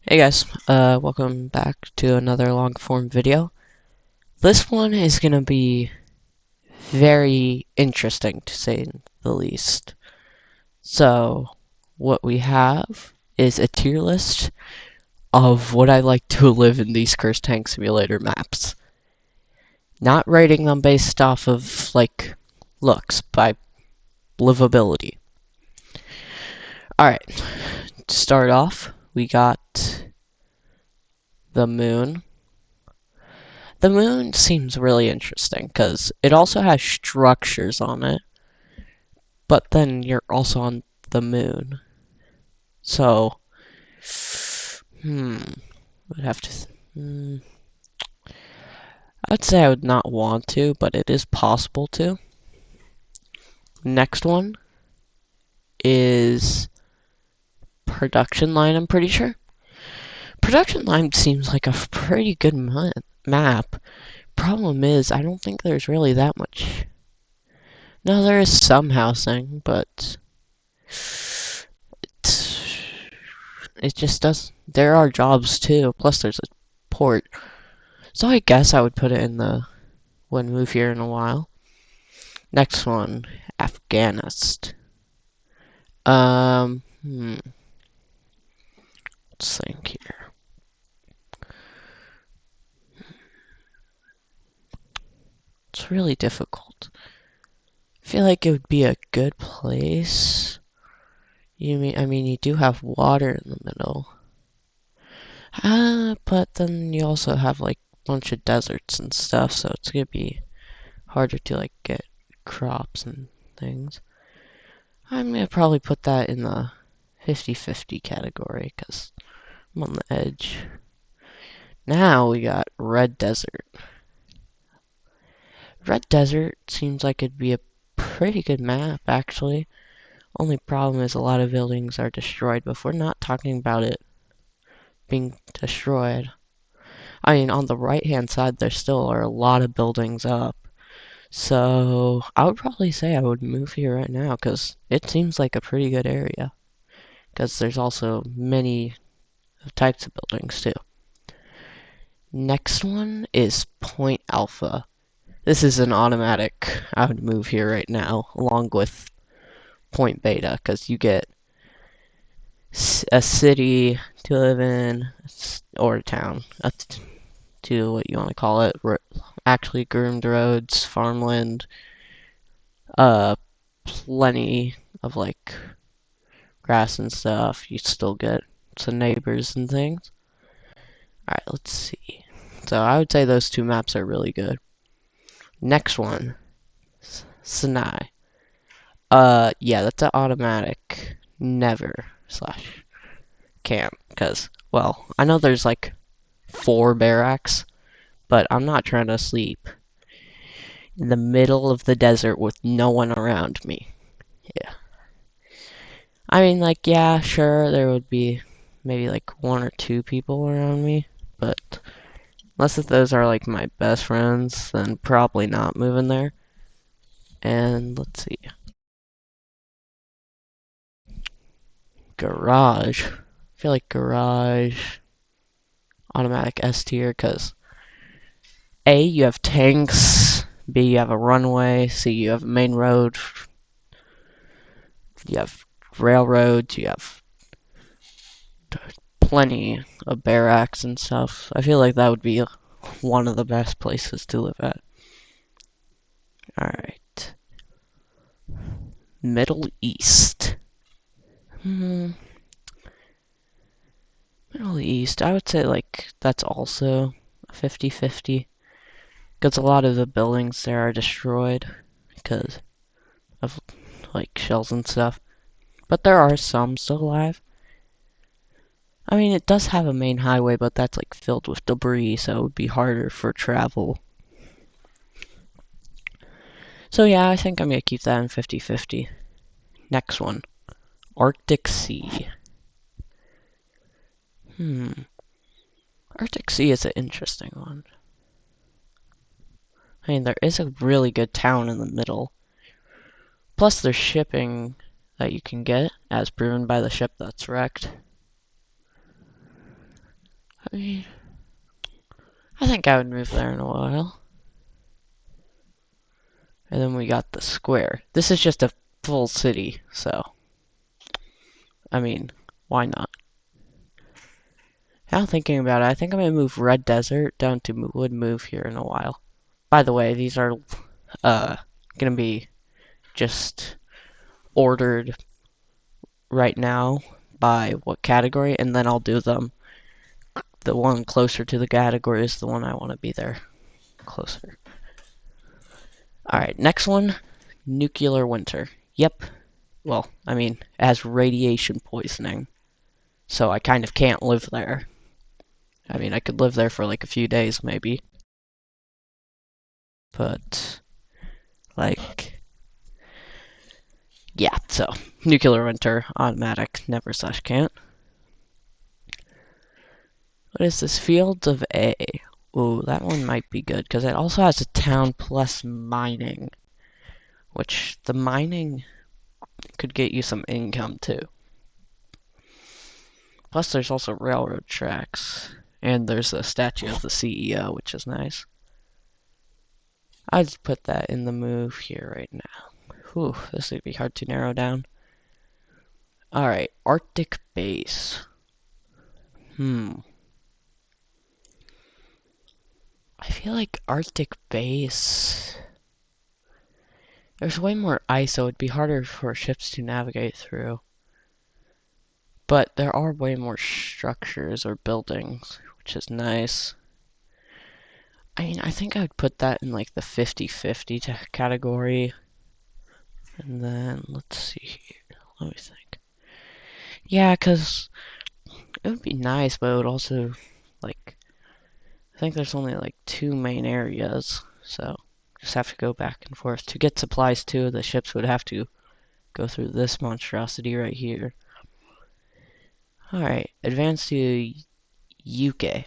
Hey guys, welcome back to another long form video. This one is gonna be very interesting to say the least. So, what we have is a tier list of what I like to live in these Cursed Tank Simulator maps. Not rating them based off of, like, looks, by livability. Alright, to start off, we got the moon. The moon seems really interesting because it also has structures on it, but then you're also on the moon. So, would have to. I'd say I would not want to, but it is possible to. Next one is production line, I'm pretty sure. Production line seems like a pretty good map. Problem is, I don't think there's really that much. No, there is some housing, but it just does. There are jobs too. Plus, there's a port. So I guess I would put it in the wouldn't move here in a while. Next one, Afghanistan. Um, hmm, let's think here. It's really difficult. I feel like it would be a good place. I mean, you do have water in the middle. But then you also have like a bunch of deserts and stuff, so it's gonna be harder to like get crops and things. I'm gonna probably put that in the 50-50 category because I'm on the edge. Now we got Red Desert. Red Desert seems like it'd be a pretty good map, actually. Only problem is a lot of buildings are destroyed, but we're not talking about it being destroyed. I mean, on the right-hand side, there still are a lot of buildings up. So, I would probably say I would move here right now, because it seems like a pretty good area. Because there's also many types of buildings, too. Next one is Point Alpha. This is an automatic. I would move here right now, along with Point Beta, because you get a city to live in, or a town, to what you want to call it. Actually, groomed roads, farmland, uh, plenty of like grass and stuff. You still get some neighbors and things. Alright, let's see. So I would say those two maps are really good. Next one, Sinai. Yeah, that's an automatic. Never slash can't, because, well, I know there's like 4 barracks, but I'm not trying to sleep in the middle of the desert with no one around me. Yeah. I mean, like, yeah, sure, there would be maybe like 1 or 2 people around me, but unless if those are like my best friends, then probably not moving there. And let's see. Garage. I feel like garage automatic S tier because A, you have tanks, B, you have a runway, C, you have a main road, you have railroads, you have plenty of barracks and stuff. I feel like that would be one of the best places to live at. Alright. Middle East. Middle East, I would say like that's also 50-50. Because a lot of the buildings there are destroyed because of like shells and stuff. But there are some still alive. I mean, it does have a main highway, but that's like filled with debris, so it would be harder for travel. So yeah, I think I'm gonna keep that in 50-50. Next one, Arctic Sea. Arctic Sea is an interesting one. I mean, there is a really good town in the middle. Plus, there's shipping that you can get, as proven by the ship that's wrecked. I mean, I think I would move there in a while. And then we got the square. This is just a full city, so I mean, why not? Now thinking about it, I think I'm gonna move Red Desert down to Wood Move here in a while. By the way, these are gonna be just ordered right now by what category, and then I'll do them. The one closer to the category is the one I want to be there closer. Alright, next one, nuclear winter. Yep. Well, I mean, it has radiation poisoning, so I kind of can't live there. I mean, I could live there for like a few days maybe. But, like, yeah, so nuclear winter, automatic, never slash can't. What is this? Fields of A. Ooh, that one might be good, because it also has a town plus mining. Which, the mining could get you some income, too. Plus, there's also railroad tracks. And there's a statue of the CEO, which is nice. I'd just put that in the move here right now. Whew, this would be hard to narrow down. Alright, Arctic base. I feel like Arctic base... There's way more ice, so it'd be harder for ships to navigate through. But there are way more structures or buildings, which is nice. I mean, I think I would put that in like the 50-50 category. And then, let's see here. Let me think. Yeah, because it would be nice, but it would also, like, I think there's only like 2 main areas. So, just have to go back and forth. To get supplies too, the ships would have to go through this monstrosity right here. Alright, advance to UK.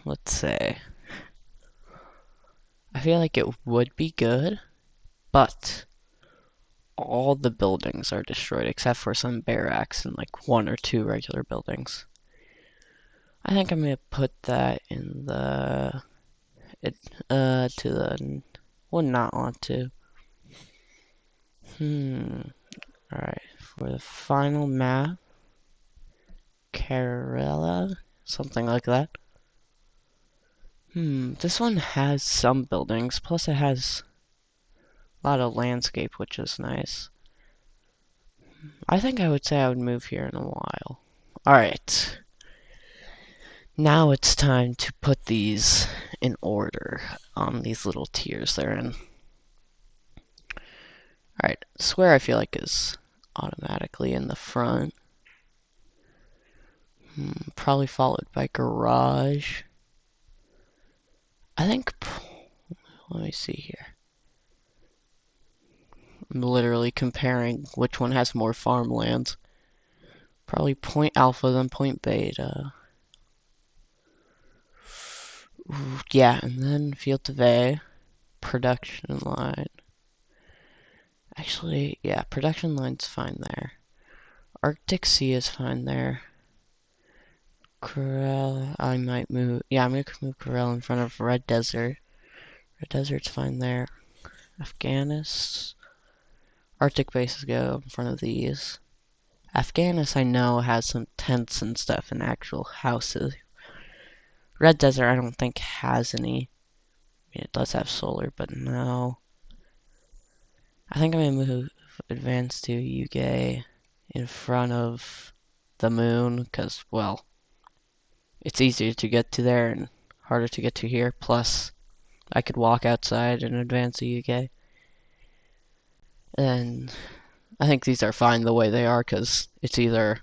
Let's say. I feel like it would be good, but all the buildings are destroyed except for some barracks and like 1 or 2 regular buildings. I think I'm gonna put that in the to the would not want to. Alright, for the final map, Kerala, something like that. This one has some buildings, plus it has a lot of landscape, which is nice. I think I would say I would move here in a while. Alright. Now it's time to put these in order on these little tiers they're in. Alright, square I feel like is automatically in the front. Probably followed by garage. I think, let me see here. I'm literally comparing which one has more farmlands. Probably point alpha then point beta. Ooh, yeah, and then field of A, production line. Actually, yeah, production line's fine there. Arctic Sea is fine there. Corel, I might move. Yeah, I'm gonna move Corel in front of Red Desert. Red Desert's fine there. Afghanis. Arctic bases go in front of these. Afghanis, I know, has some tents and stuff and actual houses. Red Desert, I don't think has any. I mean, it does have solar, but no. I think I'm gonna move advance to UK in front of the moon, because, well, it's easier to get to there and harder to get to here. Plus, I could walk outside and advance to UK. And I think these are fine the way they are, because it's either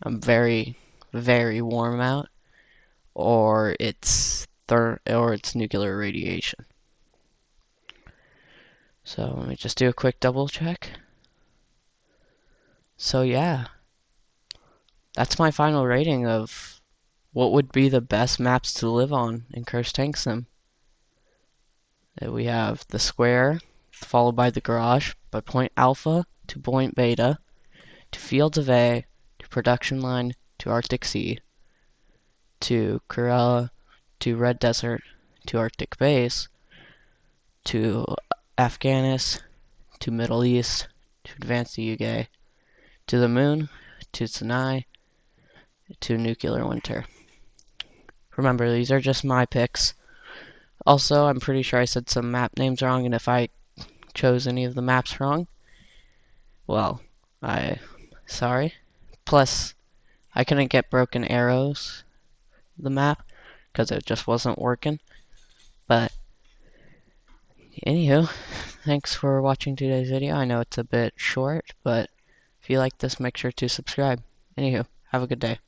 I'm very, very warm out, or it's nuclear radiation. So let me just do a quick double check. So yeah, that's my final rating of what would be the best maps to live on in Cursed Tank Sim. We have the square, followed by the garage, by point alpha to point beta, to fields of A, to production line, to Arctic Sea, to Kerala, to Red Desert, to Arctic Base, to Afghanistan, to Middle East, to advance the UK, to the moon, to Sinai, to nuclear winter. Remember, these are just my picks. Also, I'm pretty sure I said some map names wrong, and if I chose any of the maps wrong, well, sorry. Plus, I couldn't get broken arrows, the map, because it just wasn't working. But, anywho, thanks for watching today's video. I know it's a bit short, but if you like this, make sure to subscribe. Anywho, have a good day.